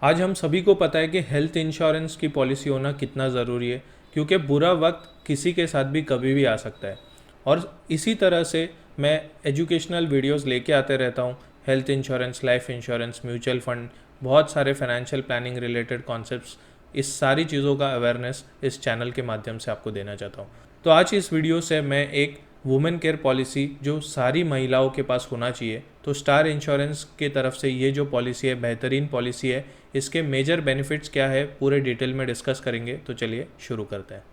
आज हम सभी को पता है कि हेल्थ इंश्योरेंस की पॉलिसी होना कितना ज़रूरी है, क्योंकि बुरा वक्त किसी के साथ भी कभी भी आ सकता है। और इसी तरह से मैं एजुकेशनल वीडियोस लेके आते रहता हूँ। Health insurance, life insurance, mutual fund, बहुत सारे फाइनेंशियल प्लानिंग रिलेटेड कॉन्सेप्ट्स, इस सारी चीज़ों का अवेयरनेस इस चैनल के माध्यम से आपको देना चाहता हूँ। तो आज इस वीडियो से मैं एक वुमेन केयर पॉलिसी जो सारी महिलाओं के पास होना चाहिए, तो स्टार इंश्योरेंस के तरफ से ये जो पॉलिसी है बेहतरीन पॉलिसी है। इसके मेजर बेनिफिट्स क्या है पूरे डिटेल में डिस्कस करेंगे। तो चलिए शुरू करते हैं।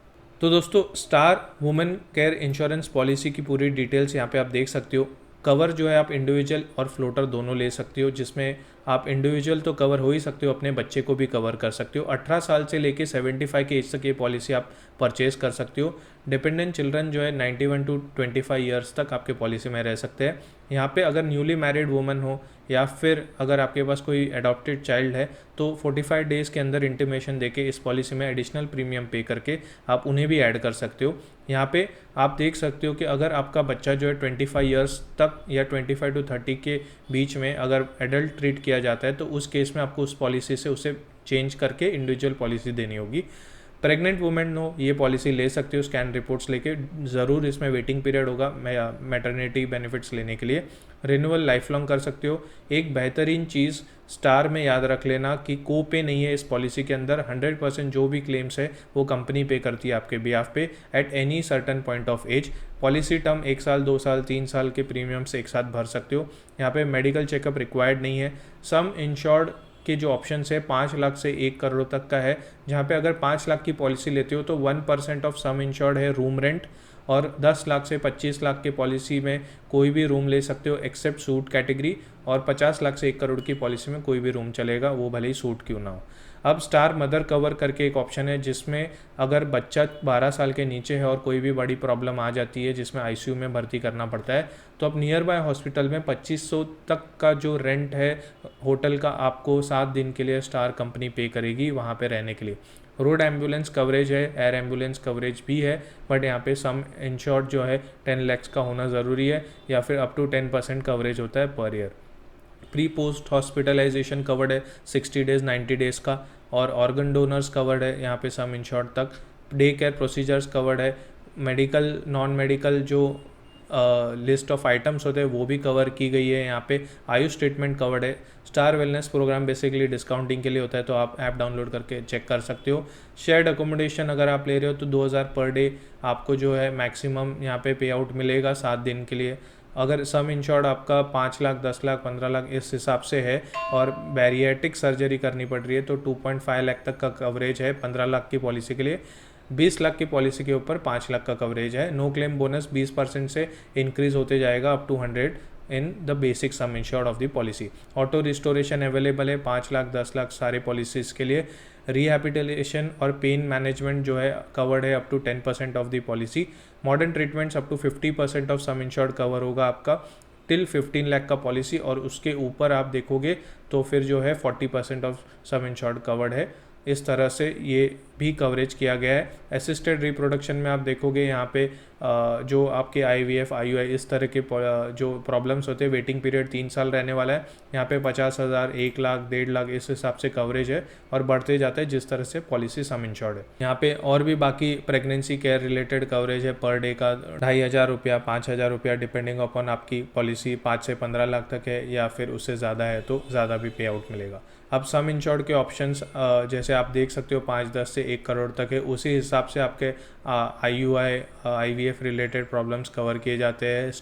तो दोस्तों, star women care insurance policy की पूरी डिटेल्स यहाँ पे आप देख सकते हो। कवर जो है आप इंडिविजुअल और फ्लोटर दोनों ले सकते हो, जिसमें आप इंडिविजुअल तो कवर हो ही सकते हो, अपने बच्चे को भी कवर कर सकते हो। 18 साल से लेके 75 के एज तक ये पॉलिसी आप परचेज कर सकते हो। डिपेंडेंट चिल्ड्रन जो है 91 टू 25 ईयर्स तक आपके पॉलिसी में रह सकते हैं। यहाँ पे अगर न्यूली मैरिड वुमन हो या फिर अगर आपके पास कोई अडॉप्टेड चाइल्ड है, तो 45 डेज़ के अंदर इंटीमेशन देके इस पॉलिसी में एडिशनल प्रीमियम पे करके आप उन्हें भी ऐड कर सकते हो। यहाँ पे आप देख सकते हो कि अगर आपका बच्चा जो है 25 ईयर्स तक या 25 टू 30 के बीच में अगर एडल्ट ट्रीट किया जाता है, तो उस केस में आपको उस पॉलिसी से उसे चेंज करके इंडिविजुअल पॉलिसी देनी होगी। प्रेग्नेंट वुमेन हो ये पॉलिसी ले सकते हो स्कैन रिपोर्ट्स लेके। ज़रूर इसमें वेटिंग पीरियड होगा मैटरनिटी बेनिफिट्स लेने के लिए। रिन्यूअल लाइफ लॉन्ग कर सकते हो। एक बेहतरीन चीज़ स्टार में याद रख लेना कि को पे नहीं है इस पॉलिसी के अंदर। 100% जो भी क्लेम्स है वो कंपनी पे करती है आपके बिहाफ पे at any certain point of age. Policy term 1 साल, 2 साल, 3 साल के प्रीमियम से एक साथ भर सकते हो। यहाँ पे मेडिकल चेकअप रिक्वायर्ड नहीं है। सम इंश्योर्ड के जो ऑप्शन है 5 लाख से 1 करोड़ तक का है, जहाँ पे अगर 5 लाख की पॉलिसी लेते हो तो 1% ऑफ सम इंश्योर्ड है रूम रेंट, और 10 लाख से 25 लाख की पॉलिसी में कोई भी रूम ले सकते हो एक्सेप्ट सूट कैटेगरी, और 50 लाख से 1 करोड़ की पॉलिसी में कोई भी रूम चलेगा, वो भले ही सूट क्यों ना हो। अब स्टार मदर कवर करके एक ऑप्शन है, जिसमें अगर बच्चा 12 साल के नीचे है और कोई भी बड़ी प्रॉब्लम आ जाती है जिसमें आईसीयू में भर्ती करना पड़ता है, तो अब नियर बाय हॉस्पिटल में 2500 तक का जो रेंट है होटल का आपको 7 दिन के लिए स्टार कंपनी पे करेगी वहाँ पे रहने के लिए। रोड एम्बुलेंस कवरेज है, एयर एम्बुलेंस कवरेज भी है, बट यहाँ पे सम इंश्योर्ड जो है 10 लाख का होना ज़रूरी है, या फिर अप टू 10% कवरेज होता है per year. Pre post hospitalisation covered है 60 डेज़ 90 डेज़ का, और ऑर्गन डोनर्स कवर्ड है यहाँ पे सम इंश्योर्ड तक। डे केयर प्रोसीजर्स कवर्ड है। मेडिकल नॉन मेडिकल जो लिस्ट ऑफ आइटम्स होते हैं वो भी कवर की गई है यहाँ पे। आयुष ट्रीटमेंट कवर्ड है। Star wellness programme basically discounting के लिए होता है, तो आप ऐप डाउनलोड करके चेक कर सकते हो। शेयर्ड अकोमोडेशन अगर आप ले रहे हो तो 2000 पर डे आपको जो है मैक्सिमम यहाँ पे पे आउट मिलेगा 7 दिन के लिए। अगर सम इंश्योर्ड आपका 5 लाख, 10 लाख, 15 लाख इस हिसाब से है, और बैरिएटिक सर्जरी करनी पड़ रही है तो 2.5 लाख तक का कवरेज है 15 लाख की पॉलिसी के लिए। 20 लाख की पॉलिसी के ऊपर 5 लाख का कवरेज है। नो क्लेम बोनस 20% से इंक्रीज होते जाएगा up to 100 in the basic sum insured of the policy. Auto restoration available है 5 लाख, 10 लाख सारे पॉलिसीज़ के लिए। रिहैबिलिटेशन और पेन मैनेजमेंट जो है कवर्ड है up to 10% of the policy. Modern treatments up to 50% of sum insured cover होगा आपका टिल 15 लाख का पॉलिसी, और उसके ऊपर आप देखोगे तो फिर जो है 40% ऑफ सम इंश्योर्ड कवर्ड है। इस तरह से ये भी कवरेज किया गया है। असिस्टेड रिप्रोडक्शन में आप देखोगे यहाँ पे जो आपके IVF, IUI इस तरह के जो प्रॉब्लम्स होते हैं, वेटिंग पीरियड 3 साल रहने वाला है। यहाँ पे 50,000, 1 लाख, 1.5 लाख इस हिसाब से कवरेज है, और बढ़ते जाता है जिस तरह से पॉलिसी सम इंश्योर्ड है। यहाँ पे और भी बाकी प्रेगनेंसी केयर रिलेटेड कवरेज है पर डे का 2,500 रुपया, 5,000 रुपया, डिपेंडिंग अपॉन आपकी पॉलिसी 5 से 15 लाख तक है या फिर उससे ज़्यादा है तो ज़्यादा भी पे आउट मिलेगा। अब सम इंश्योर्ड के ऑप्शंस जैसे आप देख सकते हो 5, 10 से 1 करोड़ तक है, उसी हिसाब से आपके IUI, IVF related problems cover किए जाते हैं।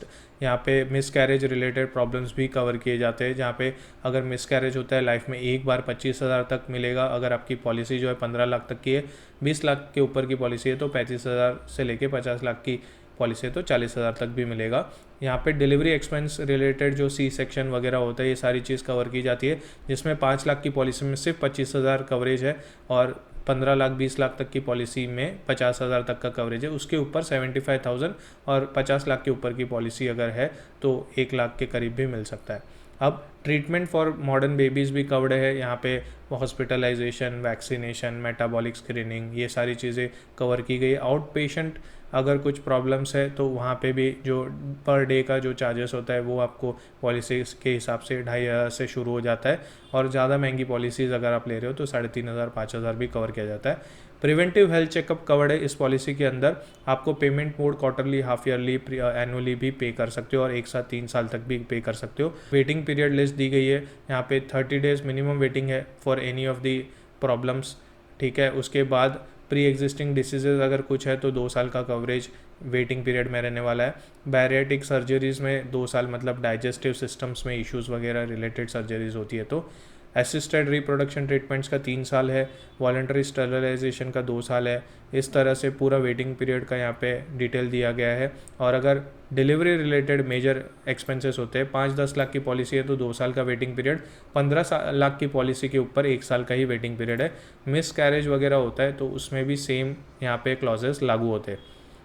यहाँ पे मिस कैरेज रिलेटेड प्रॉब्लम्स भी कवर किए जाते हैं, जहाँ पे अगर मिस कैरेज होता है लाइफ में एक बार 25,000 तक मिलेगा। अगर आपकी पॉलिसी जो है 15 लाख तक की है, 20 लाख के ऊपर की पॉलिसी है तो 35,000 से लेके 50 लाख की पॉलिसी है तो 40,000 तक भी मिलेगा। यहाँ पे डिलीवरी एक्सपेंस रिलेटेड जो C सेक्शन वगैरह होता है ये सारी चीज़ कवर की जाती है, जिसमें 5 लाख की पॉलिसी में सिर्फ 25,000 कवरेज है, और 15 लाख, 20 लाख तक की पॉलिसी में 50,000 तक का कवरेज है। उसके ऊपर 75,000, और 50 लाख के ऊपर की पॉलिसी अगर है तो 1 लाख के करीब भी मिल सकता है। अब ट्रीटमेंट फॉर मॉडर्न बेबीज़ भी कवर्ड है यहाँ पे। हॉस्पिटलाइजेशन, वैक्सीनेशन, मेटाबॉलिक स्क्रीनिंग, ये सारी चीज़ें कवर की गई। आउट पेशेंट अगर कुछ प्रॉब्लम्स है तो वहाँ पे भी जो पर डे का जो चार्जेस होता है वो आपको पॉलिसी के हिसाब से 2,500 से शुरू हो जाता है, और ज़्यादा महंगी पॉलिसीज़ अगर आप ले रहे हो तो 3,500 5,000 भी कवर किया जाता है। प्रिवेंटिव हेल्थ चेकअप कवर्ड है इस पॉलिसी के अंदर। आपको payment mode quarterly, half yearly, annually भी पे कर सकते हो और एक साथ 3 साल तक भी पे कर सकते हो। वेटिंग पीरियड लिस्ट दी गई है यहाँ पे, 30 डेज मिनिमम वेटिंग है for any of the problems, ठीक है। उसके बाद प्री एग्जिस्टिंग डिसीजेज अगर कुछ है तो 2 साल का कवरेज वेटिंग पीरियड में रहने वाला है। बैरियाटिक सर्जरीज़ में 2 साल, मतलब डाइजेस्टिव सिस्टम्स में इश्यूज़ वगैरह रिलेटेड सर्जरीज होती है तो। असिस्टेड रिप्रोडक्शन ट्रीटमेंट्स का 3 साल है, वॉलंटरी स्टरलाइजेशन का 2 साल है। इस तरह से पूरा वेटिंग पीरियड का यहाँ पे डिटेल दिया गया है। और अगर डिलीवरी रिलेटेड मेजर एक्सपेंसेस होते हैं, 5-10 लाख की पॉलिसी है तो 2 साल का वेटिंग पीरियड, 15 लाख की पॉलिसी के ऊपर 1 साल का ही वेटिंग पीरियड है। मिस कैरेज वगैरह होता है तो उसमें भी सेम यहाँ पे क्लॉजेस लागू होते हैं।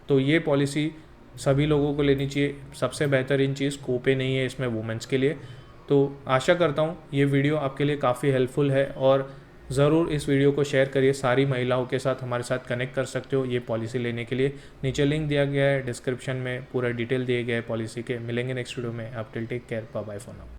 तो ये पॉलिसी सभी लोगों को लेनी चाहिए। सबसे बेहतरीन चीज़ कोपे नहीं है इसमें वुमेंस के लिए। तो आशा करता हूँ ये वीडियो आपके लिए काफ़ी हेल्पफुल है, और ज़रूर इस वीडियो को शेयर करिए। सारी महिलाओं के साथ हमारे साथ कनेक्ट कर सकते हो ये पॉलिसी लेने के लिए। नीचे लिंक दिया गया है, डिस्क्रिप्शन में पूरा डिटेल दिए गए हैं पॉलिसी के। मिलेंगे नेक्स्ट वीडियो में। आप till take care, bye bye for now.